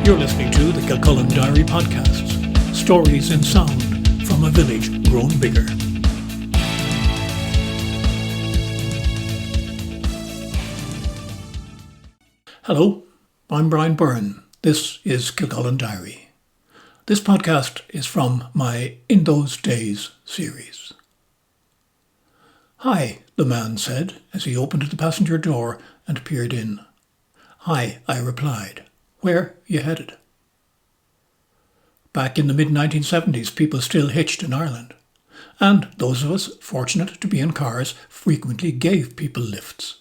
You're listening to the Kilcullen Diary podcasts, stories in sound from a village grown bigger. Hello, I'm Brian Byrne. This is Kilcullen Diary. This podcast is from my In Those Days series. "Hi," the man said as he opened the passenger door and peered in. "Hi," I replied. "Where you headed?" Back in the mid-1970s, people still hitched in Ireland, and those of us fortunate to be in cars frequently gave people lifts.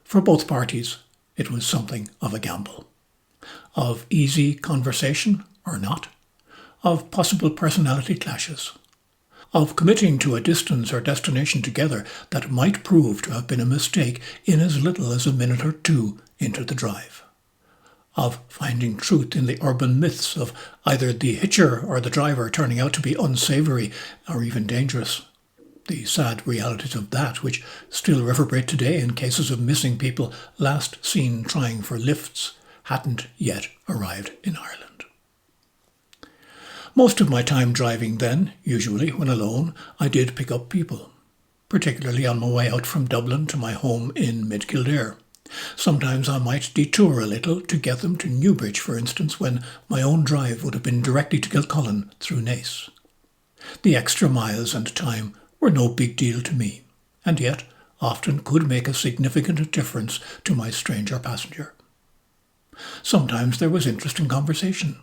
For both parties, it was something of a gamble. Of easy conversation or not, of possible personality clashes, of committing to a distance or destination together that might prove to have been a mistake in as little as a minute or two into the drive, of finding truth in the urban myths of either the hitcher or the driver turning out to be unsavoury or even dangerous. The sad realities of that, which still reverberate today in cases of missing people last seen trying for lifts, hadn't yet arrived in Ireland. Most of my time driving then, usually when alone, I did pick up people, particularly on my way out from Dublin to my home in mid-Kildare. Sometimes I might detour a little to get them to Newbridge, for instance, when my own drive would have been directly to Kilcullen through Naas. The extra miles and time were no big deal to me, and yet often could make a significant difference to my stranger passenger. Sometimes there was interesting conversation.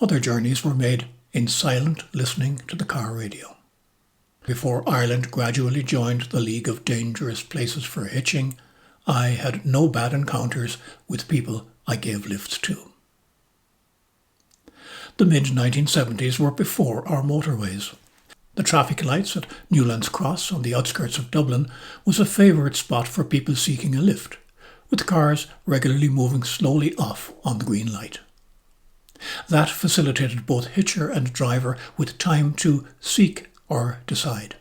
Other journeys were made in silent listening to the car radio. Before Ireland gradually joined the League of Dangerous Places for Hitching, I had no bad encounters with people I gave lifts to. The mid-1970s were before our motorways. The traffic lights at Newlands Cross on the outskirts of Dublin was a favourite spot for people seeking a lift, with cars regularly moving slowly off on the green light. That facilitated both hitcher and driver with time to seek or decide.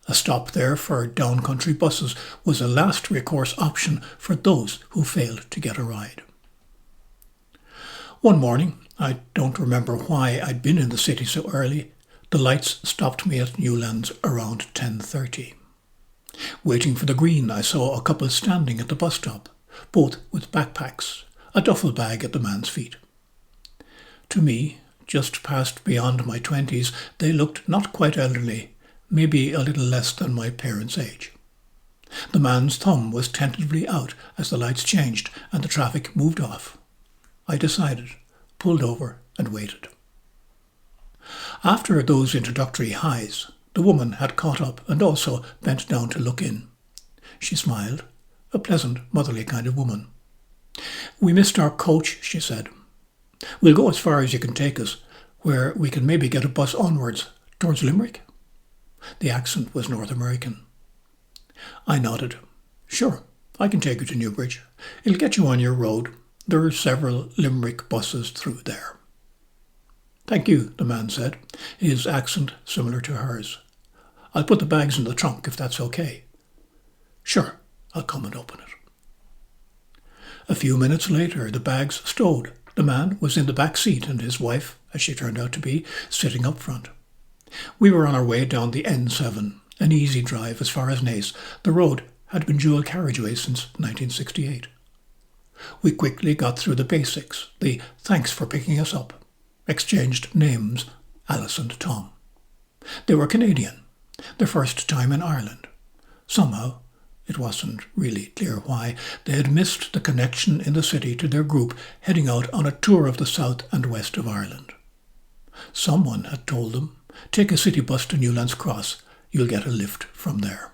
A stop there for down-country buses was a last recourse option for those who failed to get a ride. One morning, I don't remember why I'd been in the city so early, the lights stopped me at Newlands around 10:30. Waiting for the green, I saw a couple standing at the bus stop, both with backpacks, a duffel bag at the man's feet. To me, just past beyond my 20s, they looked not quite elderly, maybe a little less than my parents' age. The man's thumb was tentatively out as the lights changed and the traffic moved off. I decided, pulled over and waited. After those introductory highs, the woman had caught up and also bent down to look in. She smiled, a pleasant, motherly kind of woman. "We missed our coach," she said. "We'll go as far as you can take us, where we can maybe get a bus onwards, towards Limerick." The accent was North American. I nodded. "Sure, I can take you to Newbridge. It'll get you on your road. There are several Limerick buses through there." "Thank you," the man said, his accent similar to hers. "I'll put the bags in the trunk if that's okay." "Sure, I'll come and open it." A few minutes later, the bags stowed. The man was in the back seat and his wife, as she turned out to be, sitting up front. We were on our way down the N7, an easy drive as far as Naas. The road had been dual carriageway since 1968. We quickly got through the basics, the thanks for picking us up, exchanged names, Alice and Tom. They were Canadian, their first time in Ireland. Somehow, it wasn't really clear why, they had missed the connection in the city to their group heading out on a tour of the south and west of Ireland. Someone had told them, "Take a city bus to Newlands Cross, you'll get a lift from there."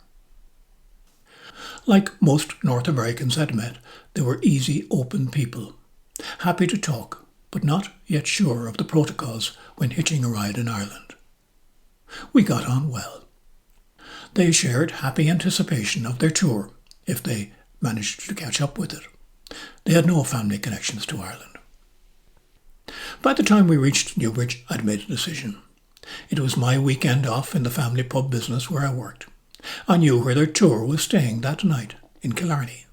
Like most North Americans I'd met, they were easy, open people, happy to talk, but not yet sure of the protocols when hitching a ride in Ireland. We got on well. They shared happy anticipation of their tour, if they managed to catch up with it. They had no family connections to Ireland. By the time we reached Newbridge, I'd made a decision. It was my weekend off in the family pub business where I worked. I knew where their tour was staying that night, in Killarney.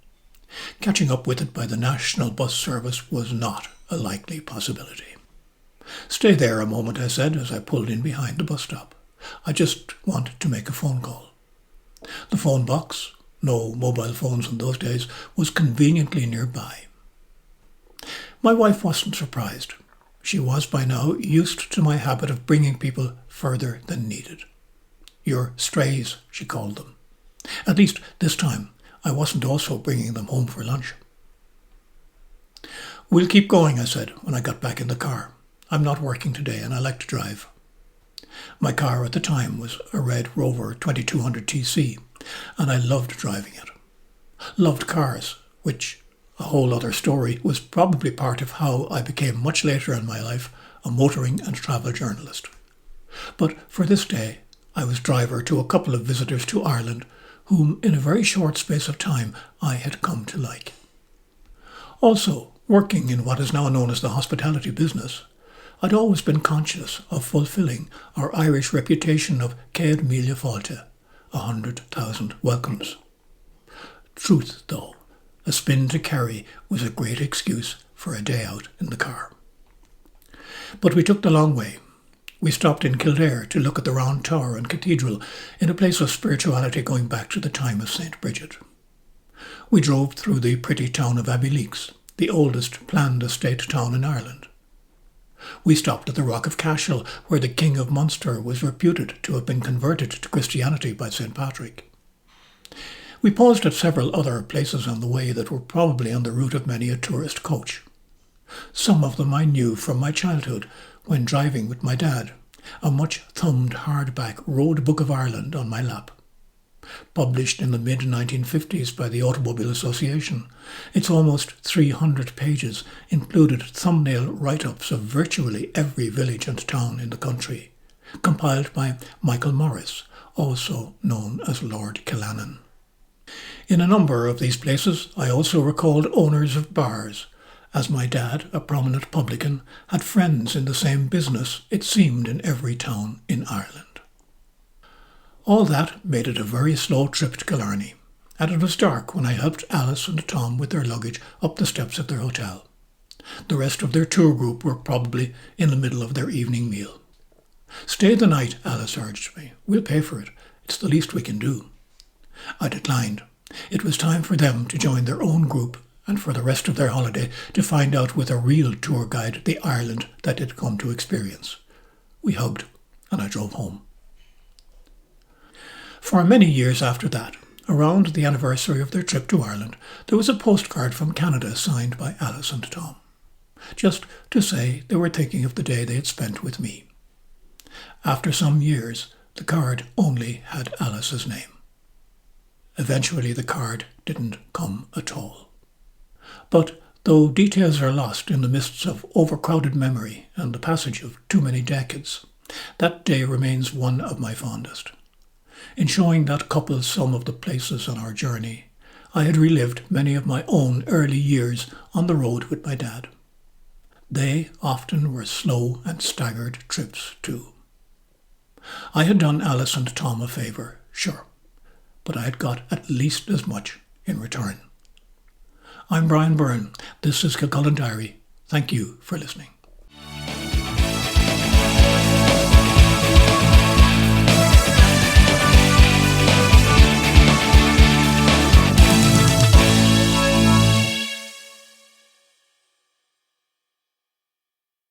Catching up with it by the national bus service was not a likely possibility. "Stay there a moment," I said as I pulled in behind the bus stop. "I just want to make a phone call." The phone box, no mobile phones in those days, was conveniently nearby. My wife wasn't surprised. She was by now used to my habit of bringing people further than needed. "Your strays," she called them. At least this time I wasn't also bringing them home for lunch. "We'll keep going," I said when I got back in the car. "I'm not working today and I like to drive." My car at the time was a red Rover 2200 TC, and I loved driving it. Loved cars, which, a whole other story, was probably part of how I became much later in my life a motoring and travel journalist. But for this day, I was driver to a couple of visitors to Ireland whom in a very short space of time I had come to like. Also, working in what is now known as the hospitality business, I'd always been conscious of fulfilling our Irish reputation of Céad Míle Fáilte, 100,000 welcomes. Truth, though, a spin to Kerry was a great excuse for a day out in the car. But we took the long way. We stopped in Kildare to look at the Round Tower and Cathedral in a place of spirituality going back to the time of St. Bridget. We drove through the pretty town of Abbeyleix, the oldest planned estate town in Ireland. We stopped at the Rock of Cashel, where the King of Munster was reputed to have been converted to Christianity by St. Patrick. We paused at several other places on the way that were probably on the route of many a tourist coach. Some of them I knew from my childhood when driving with my dad, a much-thumbed hardback Road Book of Ireland on my lap. Published in the mid-1950s by the Automobile Association, its almost 300 pages included thumbnail write-ups of virtually every village and town in the country, compiled by Michael Morris, also known as Lord Killannon. In a number of these places I also recalled owners of bars, as my dad, a prominent publican, had friends in the same business, it seemed, in every town in Ireland. All that made it a very slow trip to Killarney, and it was dark when I helped Alice and Tom with their luggage up the steps of their hotel. The rest of their tour group were probably in the middle of their evening meal. "Stay the night," Alice urged me. "We'll pay for it. It's the least we can do." I declined. It was time for them to join their own group and for the rest of their holiday to find out with a real tour guide the Ireland that they'd come to experience. We hugged, and I drove home. For many years after that, around the anniversary of their trip to Ireland, there was a postcard from Canada signed by Alice and Tom, just to say they were thinking of the day they had spent with me. After some years, the card only had Alice's name. Eventually the card didn't come at all. But though details are lost in the mists of overcrowded memory and the passage of too many decades, that day remains one of my fondest. In showing that couple some of the places on our journey, I had relived many of my own early years on the road with my dad. They often were slow and staggered trips too. I had done Alice and Tom a favour, sure, but I had got at least as much in return. I'm Brian Byrne. This is Kilcullen Diary. Thank you for listening.